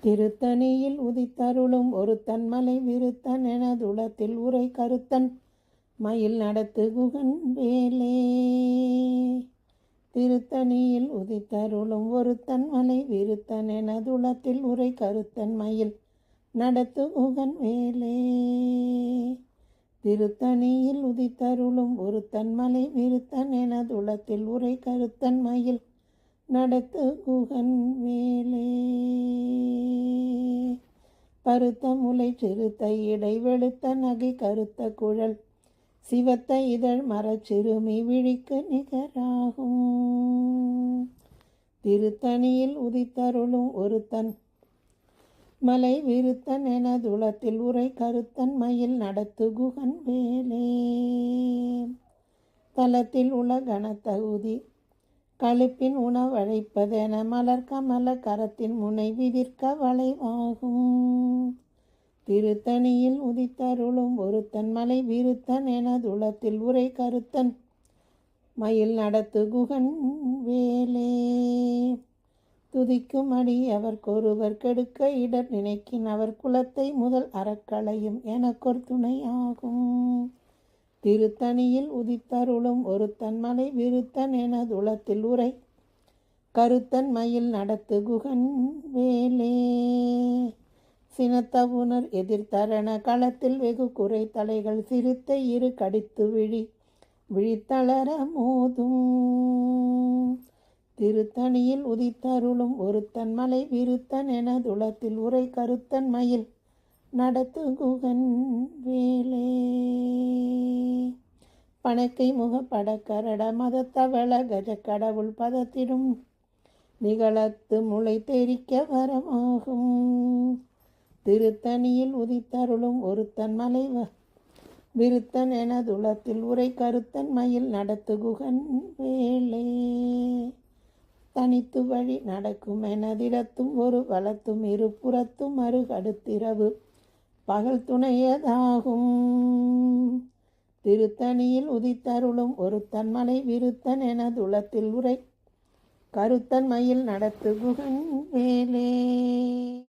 திருத்தணியில் உதித்தருளும் ஒரு தன்மலை விருத்தன் எனதுளத்தில் உரை கருத்தன் மயில் நடத்து குகன் வேலே. திருத்தணியில் உதித்தருளும் ஒரு தன்மலை விருத்தன் எனதுளத்தில் உரை கருத்தன் மயில் நடத்து குகன் வேலே. திருத்தணியில் உதித்தருளும் ஒரு தன்மலை விருத்தன் எனதுளத்தில் உரை கருத்தன் மயில் நடத்து குகன் வேலே. பருத்த முலை சிறுத்த இடை வெளுத்த நகை கருத்த குழல் சிவத்த இதழ் மரச்சிறுமி விழிக்கு நிகராகும். திருத்தணியில் உதித்தருளும் ஒருத்தன் மலை விருத்தன் எனதுளத்தில் உரை கருத்தன் மயில் நடத்து குகன் வேலே. தலத்தில் உள்ள கனத்தகுதி கழுப்பின் உணவழைப்பதென மலர் கமல கரத்தின் முனை விதிர்க்க வளைவாகும். திருத்தணியில் உதித்தருளும் ஒருத்தன் மலை விருத்தன் எனதுளத்தில் உரை கருத்தன் மயில் நடத்து குகன் வேலே. துதிக்கும் அடி அவர்க்கொருவர் கெடுக்க இடர் நினைக்கின் அவர் குலத்தை முதல் அறக்களையும் எனக்கொரு துணையாகும். திருத்தணியில் உதித்தருளும் ஒருத்தன் மலை விருத்தன் எனதுளத்தில் உரை கருத்தன் மயில் நடத்து குகன் வேலே. சினத்தவுணர் எதிர்த்தரண களத்தில் வெகு குறை தலைகள் சிறுத்தை இரு கடித்து விழித்தளர மோதும். திருத்தணியில் உதித்தருளும் ஒருத்தன் மலை விருத்தன் எனதுளத்தில் உரை கருத்தன் மயில் நடத்து குகன் வேலே. பணக்கை முகப்பட கரட மதத்தவள கஜ கடவுள் பதத்திடும் நிகழத்து முளை தெரிக்க வரமாகும். திருத்தணியில் உதித்தருளும் ஒருத்தன் மலை விருத்தன் எனதுளத்தில் உரை கருத்தன் மயில் நடத்து குகன் வேலே. தனித்து வழி நடக்கும் எனதிடத்தும் ஒரு வலத்தும் இரு புறத்தும் அருகடுத்திரவு பகல் துணையதாகும். திருத்தணியில் உதித்தருளும் ஒருத்தன் மலை விருத்தன் எனதுளத்தில் உரை கருத்தன் மயில் நடத்து குகன் வேலே.